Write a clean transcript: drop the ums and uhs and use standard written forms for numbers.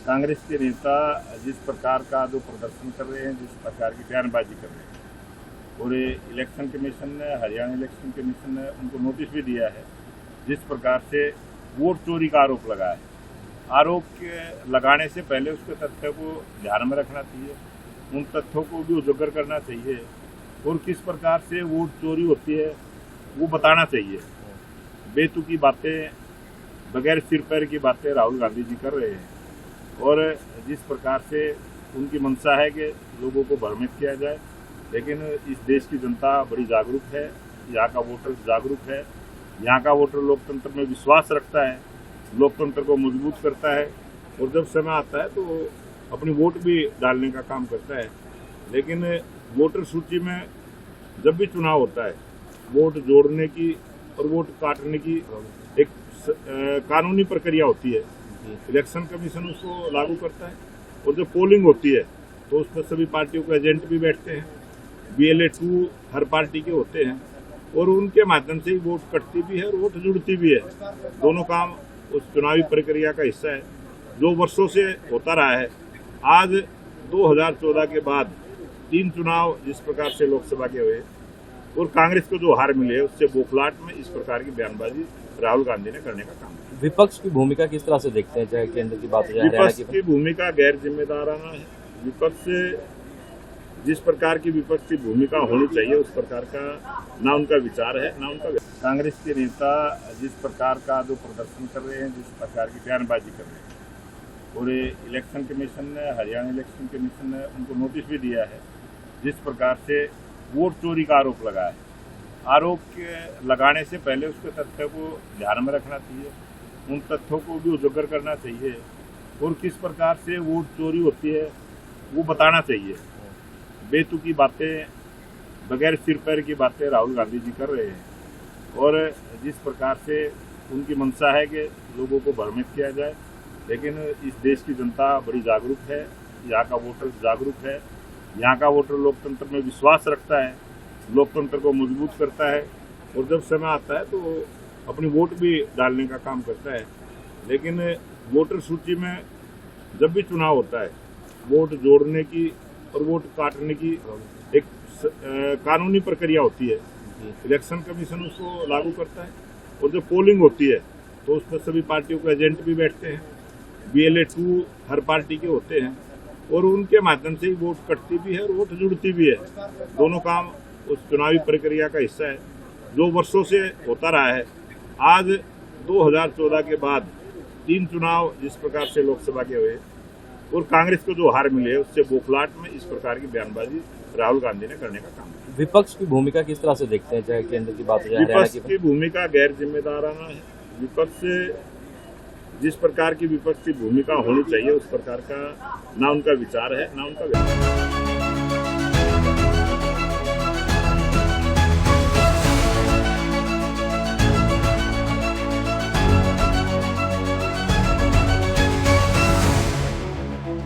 कांग्रेस के नेता जिस प्रकार का जो प्रदर्शन कर रहे हैं, जिस प्रकार की बयानबाजी कर रहे हैं, पूरे इलेक्शन कमीशन ने, हरियाणा इलेक्शन कमीशन ने उनको नोटिस भी दिया है। जिस प्रकार से वोट चोरी का आरोप लगा है, आरोप के लगाने से पहले उसके तथ्य को ध्यान में रखना चाहिए, उन तथ्यों को भी उजागर करना चाहिए और किस प्रकार से वोट चोरी होती है वो बताना चाहिए। बेतुकी बातें, बगैर सिर पैर की बातें राहुल गांधी जी कर रहे हैं और जिस प्रकार से उनकी मंशा है कि लोगों को भ्रमित किया जाए, लेकिन इस देश की जनता बड़ी जागरूक है, यहाँ का वोटर जागरूक है, यहाँ का वोटर लोकतंत्र में विश्वास रखता है, लोकतंत्र को मजबूत करता है और जब समय आता है तो अपनी वोट भी डालने का काम करता है। लेकिन वोटर सूची में जब भी चुनाव होता है, वोट जोड़ने की और वोट काटने की एक कानूनी प्रक्रिया होती है। इलेक्शन कमीशन उसको लागू करता है और जब पोलिंग होती है तो उस पर सभी पार्टियों के एजेंट भी बैठते हैं, BLA 2 हर पार्टी के होते हैं और उनके माध्यम से ही वोट कटती भी है और वोट जुड़ती भी है। दोनों काम उस चुनावी प्रक्रिया का हिस्सा है जो वर्षों से होता रहा है। आज 2014 के बाद 3 चुनाव जिस प्रकार से लोकसभा के हुए और कांग्रेस को जो हार मिली है उससे बौखलाहट में इस प्रकार की बयानबाजी राहुल गांधी ने करने का काम किया। विपक्ष की भूमिका किस तरह से देखते हैं, चाहे केंद्र की बात हो जाए हरियाणा विपक्ष की भूमिका गैर जिम्मेदाराना है। विपक्ष जिस प्रकार की विपक्ष की भूमिका होनी चाहिए उस प्रकार का ना उनका विचार है ना उनका। कांग्रेस के नेता जिस प्रकार का जो प्रदर्शन कर रहे हैं, जिस प्रकार की बयानबाजी कर रहे हैं, पूरे इलेक्शन कमीशन ने, हरियाणा इलेक्शन कमीशन ने उनको नोटिस भी दिया है। जिस प्रकार से वोट चोरी का आरोप लगा है, आरोप के लगाने से पहले उसके तथ्य को ध्यान में रखना चाहिए, उन तथ्यों को भी उजागर करना चाहिए और किस प्रकार से वोट चोरी होती है वो बताना चाहिए। बेतुकी बातें, बगैर सिर पैर की बातें राहुल गांधी जी कर रहे हैं और जिस प्रकार से उनकी मंशा है कि लोगों को भ्रमित किया जाए, लेकिन इस देश की जनता बड़ी जागरूक है, यहाँ का वोटर जागरूक है, यहाँ का वोटर लोकतंत्र में विश्वास रखता है, लोकतंत्र को मजबूत करता है और जब समय आता है तो अपनी वोट भी डालने का काम करता है। लेकिन वोटर सूची में जब भी चुनाव होता है, वोट जोड़ने की और वोट काटने की एक कानूनी प्रक्रिया होती है। इलेक्शन कमीशन उसको लागू करता है और जब पोलिंग होती है तो उस पर सभी पार्टियों के एजेंट भी बैठते हैं, BLA 2 हर पार्टी के होते हैं और उनके माध्यम से ही वोट कटती भी है और वोट जुड़ती भी है। दोनों काम उस चुनावी प्रक्रिया का हिस्सा है जो वर्षों से होता रहा है। आज 2014 के बाद 3 चुनाव जिस प्रकार से लोकसभा के हुए और कांग्रेस को जो हार मिली है उससे बौखलाहट में इस प्रकार की बयानबाजी राहुल गांधी ने करने का काम किया। विपक्ष की भूमिका किस तरह से देखते हैं, चाहे केंद्र की बात हो जाए हरियाणा विपक्ष की भूमिका गैर जिम्मेदाराना है। विपक्ष जिस प्रकार की विपक्ष की भूमिका होनी चाहिए उस प्रकार का ना उनका विचार है ना उनका